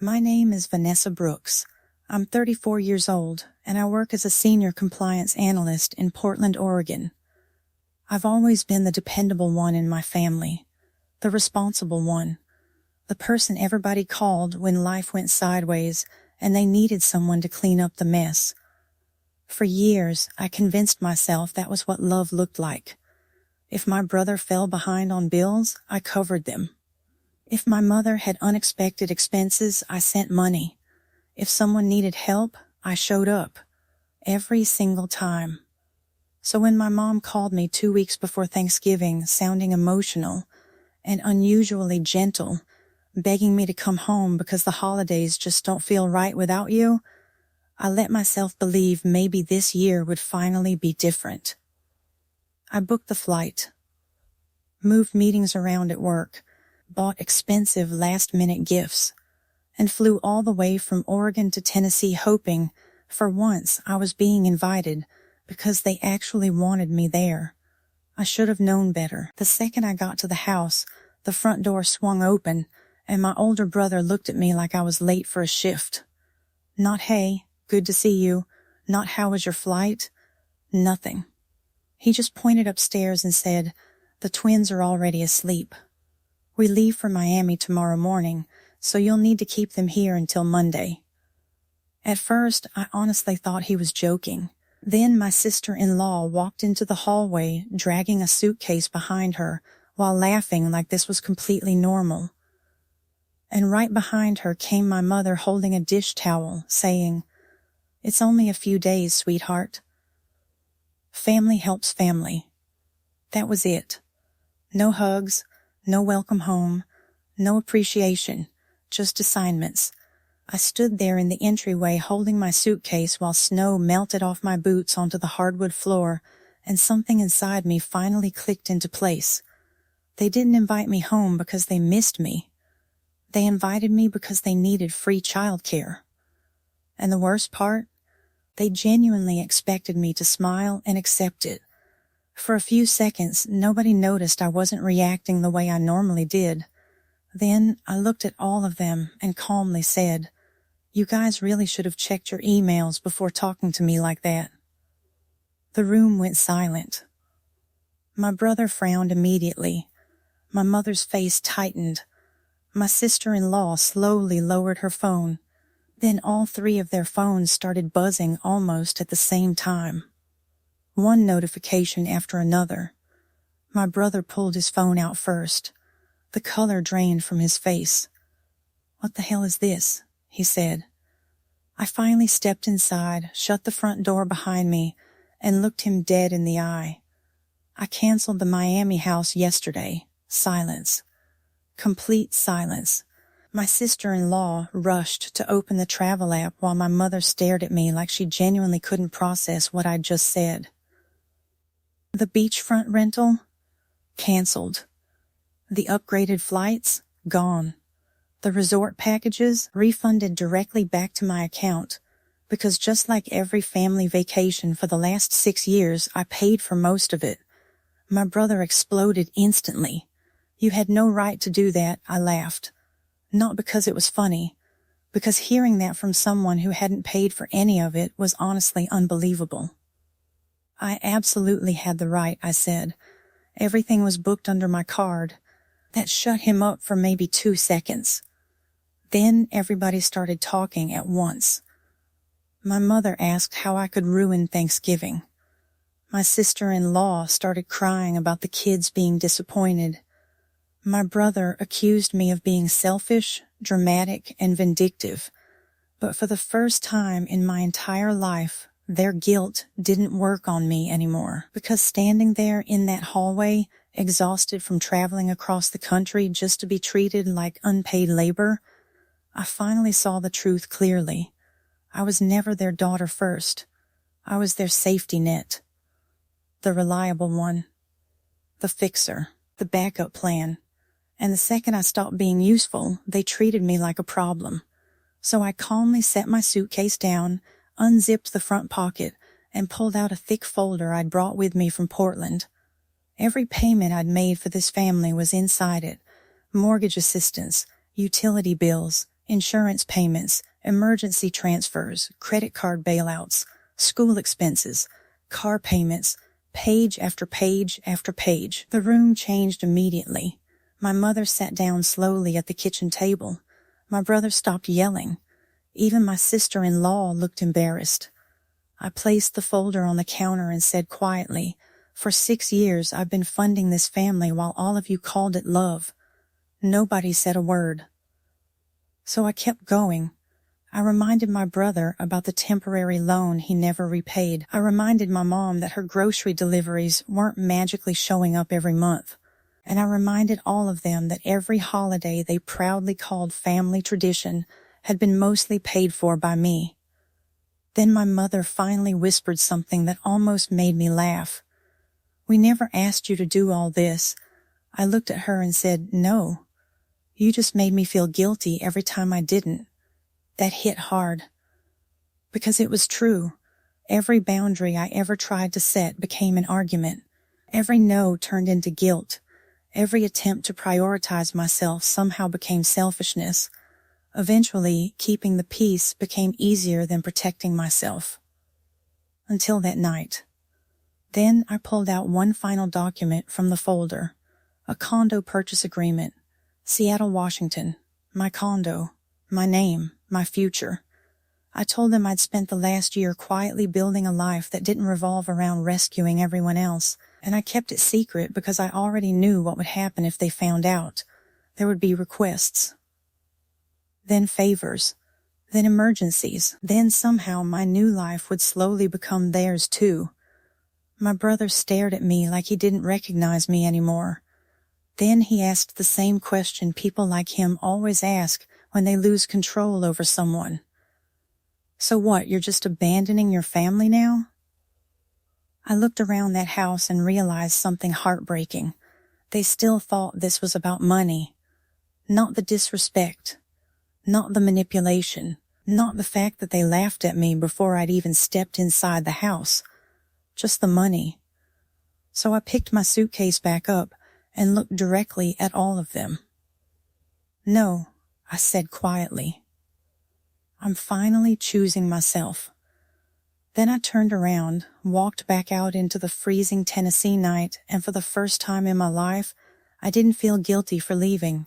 My name is Vanessa Brooks. I'm 34 years old, and I work as a senior compliance analyst in Portland, Oregon. I've always been the dependable one in my family, the responsible one, the person everybody called when life went sideways and they needed someone to clean up the mess. For years, I convinced myself that was what love looked like. If my brother fell behind on bills, I covered them. If my mother had unexpected expenses, I sent money. If someone needed help, I showed up. Every single time. So when my mom called me 2 weeks before Thanksgiving, sounding emotional and unusually gentle, begging me to come home because the holidays just don't feel right without you, I let myself believe maybe this year would finally be different. I booked the flight, moved meetings around at work, bought expensive last-minute gifts, and flew all the way from Oregon to Tennessee hoping, for once, I was being invited because they actually wanted me there. I should have known better. The second I got to the house, the front door swung open, and my older brother looked at me like I was late for a shift. Not, "Hey, good to see you," not, "How was your flight?" Nothing. He just pointed upstairs and said, "The twins are already asleep. We leave for Miami tomorrow morning, so you'll need to keep them here until Monday." At first, I honestly thought he was joking. Then my sister-in-law walked into the hallway, dragging a suitcase behind her, while laughing like this was completely normal. And right behind her came my mother holding a dish towel, saying, "It's only a few days, sweetheart." Family helps family. That was it. No hugs, no welcome home, no appreciation, just assignments. I stood there in the entryway holding my suitcase while snow melted off my boots onto the hardwood floor, and something inside me finally clicked into place. They didn't invite me home because they missed me. They invited me because they needed free childcare. And the worst part? They genuinely expected me to smile and accept it. For a few seconds, nobody noticed I wasn't reacting the way I normally did. Then I looked at all of them and calmly said, "You guys really should have checked your emails before talking to me like that." The room went silent. My brother frowned immediately. My mother's face tightened. My sister-in-law slowly lowered her phone. Then all three of their phones started buzzing almost at the same time. One notification after another. My brother pulled his phone out first. The color drained from his face. "What the hell is this?" he said. I finally stepped inside, shut the front door behind me, and looked him dead in the eye. "I canceled the Miami house yesterday." Silence. Complete silence. My sister-in-law rushed to open the travel app while my mother stared at me like she genuinely couldn't process what I'd just said. The beachfront rental? Canceled. The upgraded flights? Gone. The resort packages? Refunded directly back to my account. Because just like every family vacation for the last 6 years, I paid for most of it. My brother exploded instantly. "You had no right to do that," I laughed. Not because it was funny, because hearing that from someone who hadn't paid for any of it was honestly unbelievable. "I absolutely had the right," I said. "Everything was booked under my card." That shut him up for maybe 2 seconds. Then everybody started talking at once. My mother asked how I could ruin Thanksgiving. My sister-in-law started crying about the kids being disappointed. My brother accused me of being selfish, dramatic, and vindictive. But for the first time in my entire life, their guilt didn't work on me anymore. Because standing there in that hallway, exhausted from traveling across the country just to be treated like unpaid labor, I finally saw the truth clearly. I was never their daughter first. I was their safety net. The reliable one. The fixer. The backup plan. And the second I stopped being useful, they treated me like a problem. So I calmly set my suitcase down, unzipped the front pocket, and pulled out a thick folder I'd brought with me from Portland. Every payment I'd made for this family was inside it. Mortgage assistance, utility bills, Insurance payments, emergency transfers, credit card bailouts, school expenses, car payments, page after page after page. The room changed immediately. My mother sat down slowly at the kitchen table. My brother stopped yelling. Even my sister-in-law looked embarrassed. I placed the folder on the counter and said quietly, "For 6 years I've been funding this family while all of you called it love." Nobody said a word. So I kept going. I reminded my brother about the temporary loan he never repaid. I reminded my mom that her grocery deliveries weren't magically showing up every month. And I reminded all of them that every holiday they proudly called family tradition had been mostly paid for by me. Then my mother finally whispered something that almost made me laugh. "We never asked you to do all this." I looked at her and said, "No. You just made me feel guilty every time I didn't." That hit hard. Because it was true. Every boundary I ever tried to set became an argument. Every no turned into guilt. Every attempt to prioritize myself somehow became selfishness. Eventually, keeping the peace became easier than protecting myself. Until that night. Then I pulled out one final document from the folder. A condo purchase agreement. Seattle, Washington. My condo. My name. My future. I told them I'd spent the last year quietly building a life that didn't revolve around rescuing everyone else, and I kept it secret because I already knew what would happen if they found out. There would be requests. Then favors. Then emergencies. Then somehow my new life would slowly become theirs too. My brother stared at me like he didn't recognize me anymore. Then he asked the same question people like him always ask when they lose control over someone. "So what, you're just abandoning your family now?" I looked around that house and realized something heartbreaking. They still thought this was about money. Not the disrespect. Not the manipulation. Not the fact that they laughed at me before I'd even stepped inside the house. Just the money. So I picked my suitcase back up and looked directly at all of them. "No," I said quietly. "I'm finally choosing myself." Then I turned around, walked back out into the freezing Tennessee night, and for the first time in my life, I didn't feel guilty for leaving.